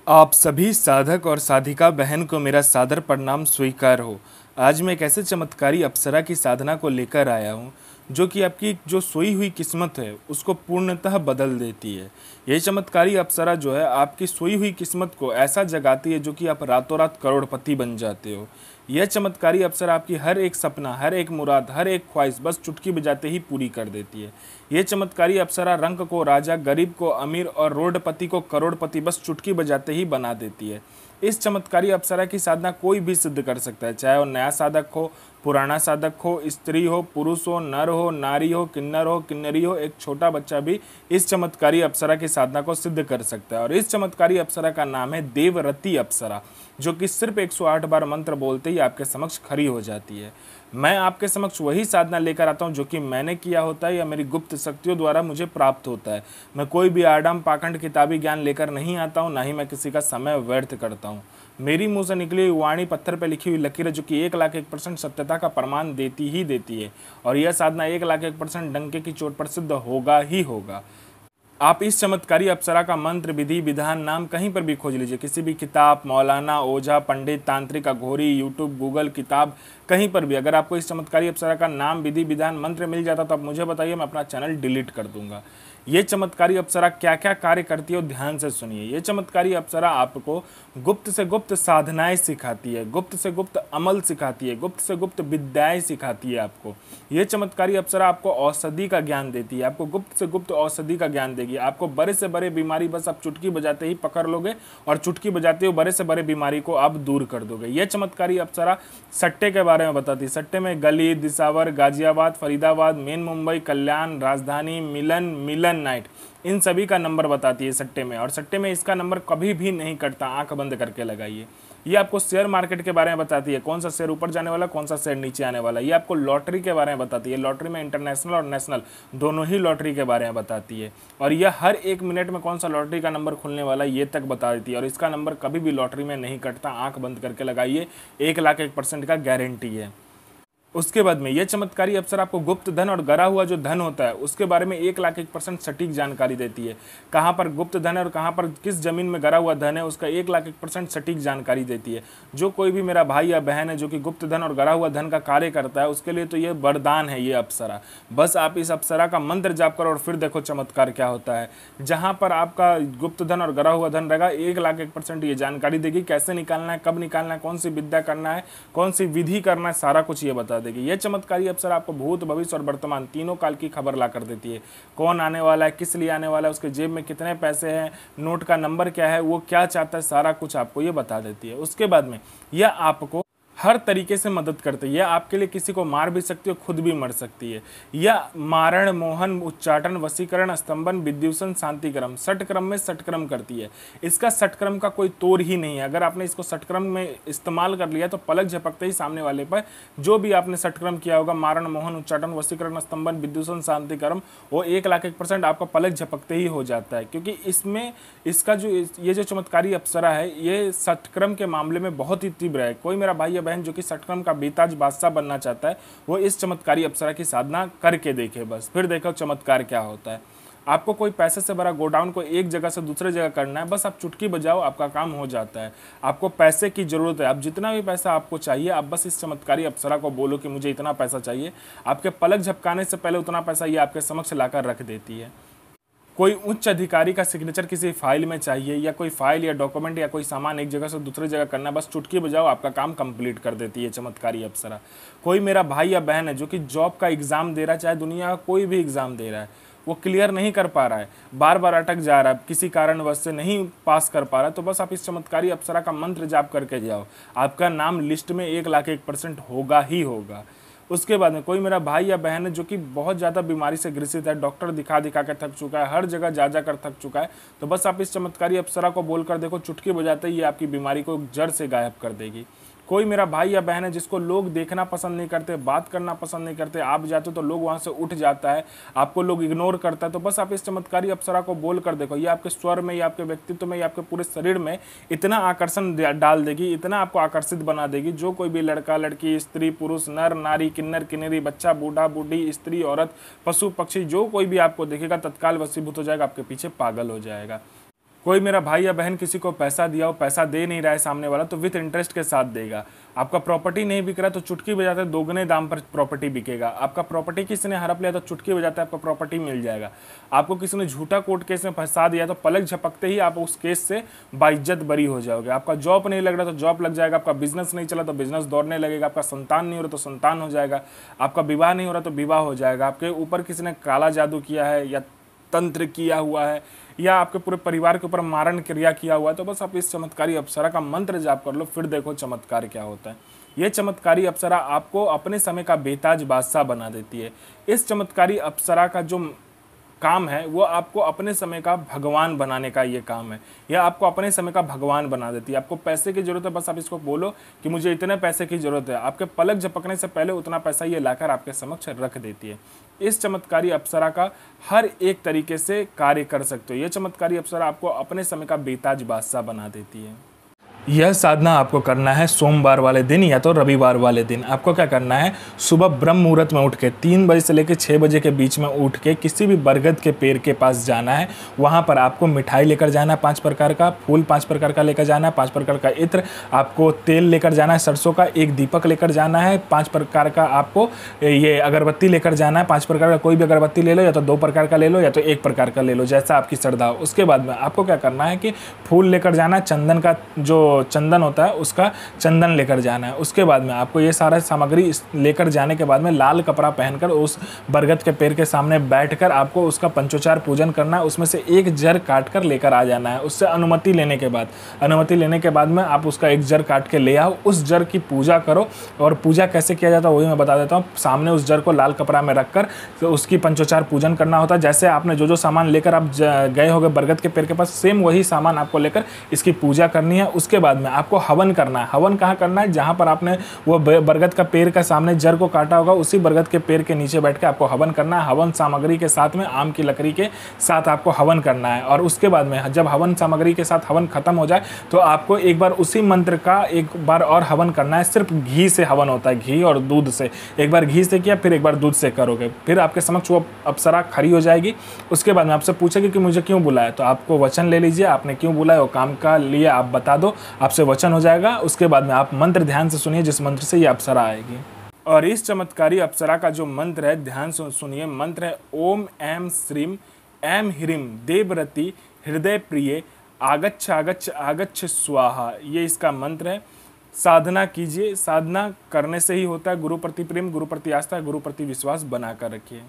आप सभी साधक और साधिका बहन को मेरा सादर प्रणाम स्वीकार हो। आज मैं एक ऐसे चमत्कारी अप्सरा की साधना को लेकर आया हूँ जो कि आपकी जो सोई हुई किस्मत है उसको पूर्णतः बदल देती है। ये चमत्कारी अप्सरा जो है आपकी सोई हुई किस्मत को ऐसा जगाती है जो कि आप रातों रात करोड़पति बन जाते हो। यह चमत्कारी अप्सरा आपकी हर एक सपना, हर एक मुराद, हर एक ख्वाहिश बस चुटकी बजाते ही पूरी कर देती है। ये चमत्कारी अप्सरा रंक को राजा, गरीब को अमीर और रोडपति को करोड़पति बस चुटकी बजाते ही बना देती है। इस चमत्कारी अप्सरा की साधना कोई भी सिद्ध कर सकता है, चाहे वो नया साधक हो, पुराना साधक हो, स्त्री हो, पुरुष हो, नर हो, नारी हो, किन्नरी हो, एक छोटा बच्चा भी इस चमत्कारी अप्सरा की साधना को सिद्ध कर सकता है। और इस चमत्कारी अप्सरा का नाम है देवरती अप्सरा, जो कि सिर्फ 108 बार मंत्र बोलते ही आपके समक्ष खड़ी हो जाती है। मैं आपके समक्ष वही साधना लेकर आता हूँ जो कि मैंने किया होता है या मेरी गुप्त शक्तियों द्वारा मुझे प्राप्त होता है। मैं कोई भी आडम पाखंड किताबी ज्ञान लेकर नहीं आता हूँ, ना ही मैं किसी का समय व्यर्थ करता हूँ। मेरी मुंह से निकली हुई वाणी पत्थर पर लिखी हुई लकीर जो कि 1,01% सत्यता का प्रमाण देती ही देती है। और यह साधना 1,01% डंके की चोट पर सिद्ध होगा ही होगा। आप इस चमत्कारी अप्सरा का मंत्र, विधि, विधान, नाम कहीं पर भी खोज लीजिए, किसी भी किताब, मौलाना, ओझा, पंडित, तांत्रिक, अघोरी, यूट्यूब, गूगल, किताब, कहीं पर भी अगर आपको इस चमत्कारी अप्सरा का नाम, विधि, विधान, मंत्र मिल जाता तो आप मुझे बताइए, मैं अपना चैनल डिलीट कर दूंगा। ये चमत्कारी अप्सरा क्या क्या कार्य करती है ध्यान से सुनिए। ये चमत्कारी अप्सरा आपको गुप्त से गुप्त साधनाएं सिखाती है, गुप्त से गुप्त अमल सिखाती है, गुप्त से गुप्त विद्याएं सिखाती है आपको। ये चमत्कारी अप्सरा आपको औषधि का ज्ञान देती है, आपको गुप्त से गुप्त औषधि का ज्ञान देगी। आपको बड़े से बड़े बीमारी बस आप चुटकी बजाते ही पकड़ लोगे और चुटकी बजाते हुए बड़े से बड़े बीमारी को आप दूर कर दोगे। यह चमत्कारी अप्सरा सट्टे के बारे में बताती है। सट्टे में गली, दिसावर, गाजियाबाद, फरीदाबाद, मेन मुंबई, कल्याण, राजधानी, मिलन नाइट, इन सभी का नंबर बताती है सट्टे में। और सट्टे में इसका नंबर कभी भी नहीं कटता, आंख बंद करके लगाइए। ये आपको शेयर मार्केट के बारे में बताती है, कौन सा शेयर ऊपर जाने वाला, कौन सा शेयर नीचे आने वाला। ये आपको लॉटरी के बारे में बताती है, लॉटरी में इंटरनेशनल और नेशनल दोनों ही लॉटरी के बारे में बताती है। और यह हर 1 मिनट में कौन सा लॉटरी का नंबर खुलने वाला ये तक बता देती है। और इसका नंबर कभी भी लॉटरी में नहीं कटता, आंख बंद करके लगाइए, 1,01% का गारंटी है। उसके बाद में यह चमत्कारी अप्सरा आपको गुप्त धन और गरा हुआ जो धन होता है उसके बारे में 1,01% सटीक जानकारी देती है। कहाँ पर गुप्त धन है और कहाँ पर किस जमीन में गरा हुआ धन है उसका 1,01% सटीक जानकारी देती है। जो कोई भी मेरा भाई या बहन है जो कि गुप्त धन और गरा हुआ धन का कार्य करता है उसके लिए तो ये वरदान है ये अप्सरा। बस आप इस अप्सरा का मंत्र जाप करो और फिर देखो चमत्कार क्या होता है। जहाँ पर आपका गुप्त धन और गरा हुआ धन रहेगा 1,01% ये जानकारी देगी, कैसे निकालना है, कब निकालना है, कौन सी विद्या करना है, कौन सी विधि करना है, सारा कुछ ये बता देगी। यह चमत्कारी अप्सरा आपको भूत, भविष्य और वर्तमान तीनों काल की खबर ला कर देती है। कौन आने वाला है, किस लिए आने वाला है, उसके जेब में कितने पैसे हैं, नोट का नंबर क्या है, वो क्या चाहता है, सारा कुछ आपको ये बता देती है। उसके बाद में यह आपको हर तरीके से मदद करती है। यह आपके लिए किसी को मार भी सकती है, खुद भी मर सकती है। यह मारण, मोहन, उच्चाटन, वशीकरण, स्तंभन, विद्युषण, शांतिक्रम, षटक्रम में षटक्रम करती है। इसका षटक्रम का कोई तोड़ ही नहीं है। अगर आपने इसको षटक्रम में इस्तेमाल कर लिया तो पलक झपकते ही सामने वाले पर जो भी आपने षटक्रम किया होगा, मारण, मोहन, उच्चाटन, वशीकरण, स्तंभन, विद्युषण, शांतिक्रम, वो 1,01% आपका पलक झपकते ही हो जाता है। क्योंकि इसमें इसका ये जो चमत्कारी अप्सरा है ये षटक्रम के मामले में बहुत ही तीव्र है। कोई मेरा भाई बहन जो कि षटक्रम का बेताज बादशाह बनना चाहता है वो इस चमत्कारी अप्सरा की साधना करके देखे, बस फिर देखो चमत्कार क्या होता है। आपको कोई पैसे से भरा गोडाउन को एक जगह से दूसरे जगह करना है, बस आप चुटकी बजाओ, आपका काम हो जाता है। आपको पैसे की जरूरत है, आप जितना भी पैसा आपको चाहिए आप बस इस चमत्कारी अप्सरा को बोलो कि मुझे इतना पैसा चाहिए, आपके पलक झपकाने से पहले उतना पैसा ये आपके समक्ष लाकर रख देती है। कोई उच्च अधिकारी का सिग्नेचर किसी फाइल में चाहिए या कोई फाइल या डॉक्यूमेंट या कोई सामान एक जगह से दूसरी जगह करना, बस चुटकी बजाओ, आपका काम कंप्लीट कर देती है चमत्कारी अप्सरा। कोई मेरा भाई या बहन है जो कि जॉब का एग्जाम दे रहा है, चाहे दुनिया का कोई भी एग्जाम दे रहा है, वो क्लियर नहीं कर पा रहा है, बार बार अटक जा रहा है, किसी कारणवश से नहीं पास कर पा रहा है, तो बस आप इस चमत्कारी अप्सरा का मंत्र जाप करके जाओ, आपका नाम लिस्ट में 1,01% होगा ही होगा। उसके बाद में कोई मेरा भाई या बहन है जो कि बहुत ज़्यादा बीमारी से ग्रसित है, डॉक्टर दिखा दिखा कर थक चुका है, हर जगह जा जा कर थक चुका है, तो बस आप इस चमत्कारी अप्सरा को बोलकर देखो, चुटकी बजाते ही ये आपकी बीमारी को जड़ से गायब कर देगी। कोई मेरा भाई या बहन है जिसको लोग देखना पसंद नहीं करते, बात करना पसंद नहीं करते, आप जाते हो तो लोग वहाँ से उठ जाता है, आपको लोग इग्नोर करता है, तो बस आप इस चमत्कारी अप्सरा को बोल कर देखो, ये आपके स्वर में या आपके व्यक्तित्व में या आपके पूरे शरीर में इतना आकर्षण डाल देगी, इतना आपको आकर्षित बना देगी। जो कोई भी लड़का, लड़की, स्त्री, पुरुष, नर, नारी, किन्नर, किन्नरी, बच्चा, बूढ़ा, बूढ़ी, स्त्री, औरत, पशु, पक्षी, जो कोई भी आपको देखेगा तत्काल वशीभूत हो जाएगा, आपके पीछे पागल हो जाएगा। कोई मेरा भाई या बहन किसी को पैसा दिया हो, पैसा दे नहीं रहा है सामने वाला, तो विथ इंटरेस्ट के साथ देगा। आपका प्रॉपर्टी नहीं बिक रहा तो चुटकी बजाते दोगुने दाम पर प्रॉपर्टी बिकेगा। आपका प्रॉपर्टी किसी ने हड़प लिया तो चुटकी बजाते आपका प्रॉपर्टी मिल जाएगा। आपको किसी ने झूठा कोर्ट केस में फंसा दिया तो पलक झपकते ही आप उस केस से बाइज्जत बरी हो जाओगे। आपका जॉब नहीं लग रहा तो जॉब लग जाएगा। आपका बिजनेस नहीं चला तो बिजनेस दौड़ने लगेगा। आपका संतान नहीं हो रहा तो संतान हो जाएगा। आपका विवाह नहीं हो रहा तो विवाह हो जाएगा। आपके ऊपर किसी ने काला जादू किया है या तंत्र किया हुआ है या आपके पूरे परिवार के ऊपर मारण क्रिया किया हुआ है, तो बस आप इस चमत्कारी अप्सरा का मंत्र जाप कर लो, फिर देखो चमत्कार क्या होता है। ये चमत्कारी अप्सरा आपको अपने समय का बेताज बादशाह बना देती है। इस चमत्कारी अप्सरा का जो काम है वो आपको अपने समय का भगवान बनाने का ये काम है, या आपको अपने समय का भगवान बना देती है। आपको पैसे की जरूरत है, बस आप इसको बोलो कि मुझे इतने पैसे की जरूरत है, आपके पलक झपकने से पहले उतना पैसा ये लाकर आपके समक्ष रख देती है। इस चमत्कारी अप्सरा का हर एक तरीके से कार्य कर सकते हो। ये चमत्कारी अप्सरा आपको अपने समय का बेताज बादशाह बना देती है। यह साधना आपको करना है सोमवार वाले दिन या तो रविवार वाले दिन। आपको क्या करना है, सुबह ब्रह्म मुहूर्त में उठ के 3 बजे से लेकर 6 बजे के बीच में उठ के किसी भी बरगद के पेड़ के पास जाना है। वहाँ पर आपको मिठाई लेकर जाना है 5 प्रकार का, फूल 5 प्रकार का लेकर जाना है, 5 प्रकार का इत्र, आपको तेल लेकर जाना है सरसों का, एक दीपक लेकर जाना है, 5 प्रकार का आपको ये अगरबत्ती लेकर जाना है। 5 प्रकार का कोई भी अगरबत्ती ले लो, या तो 2 प्रकार का ले लो या तो 1 प्रकार का ले लो, जैसा आपकी श्रद्धा हो। उसके बाद में आपको क्या करना है कि फूल लेकर जाना है, चंदन का जो चंदन होता है उसका चंदन लेकर जाना है। उसके बाद में आपको ये सारा सामग्री लेकर जाने के बाद में लाल कपड़ा पहनकर उस बरगद के पेड़ के सामने बैठकर आपको उसका पंचोचार पूजन करना है। उसमें से एक जर काट कर लेकर आ जाना है। उससे अनुमति लेने के बाद में आप उसका एक जर काट के ले आओ, उस जर की पूजा करो। और पूजा कैसे किया जाता है वही मैं बता देता हूँ। सामने उस जर को लाल कपड़ा में रखकर तो उसकी पंचोचार पूजन करना होता है। जैसे आपने जो सामान लेकर आप गए होगे बरगद के पेड़ के पास, सेम वही सामान आपको लेकर इसकी पूजा करनी है। उसके बाद में आपको हवन करना है। हवन कहाँ करना है, जहाँ पर आपने वो बरगद का पेड़ का सामने जर को काटा होगा उसी बरगद के पेड़ के नीचे बैठ के आपको हवन करना है। हवन सामग्री के साथ में आम की लकड़ी के साथ आपको हवन करना है। और उसके बाद में जब हवन सामग्री के साथ हवन खत्म हो जाए तो आपको एक बार उसी मंत्र का एक बार और हवन करना है। सिर्फ घी से हवन होता है, घी और दूध से। एक बार घी से किया, फिर एक बार दूध से करोगे, फिर आपके समक्ष वो अप्सरा खड़ी हो जाएगी। उसके बाद में आपसे पूछेगी कि मुझे क्यों बुलाया, तो आपको वचन ले लीजिए, आपने क्यों बुलाया, वो काम का लिए आप बता दो, आपसे वचन हो जाएगा। उसके बाद में आप मंत्र ध्यान से सुनिए जिस मंत्र से ये अप्सरा आएगी। और इस चमत्कारी अप्सरा का जो मंत्र है ध्यान से सुनिए। मंत्र है ओम ऐं श्रीं ऐं ह्रीं देवरति हृदय प्रिय आगच्छ आगच्छ आगच्छ स्वाहा। ये इसका मंत्र है। साधना कीजिए, साधना करने से ही होता है। गुरु प्रति प्रेम, गुरु प्रति आस्था, गुरु प्रति विश्वास बनाकर रखिए।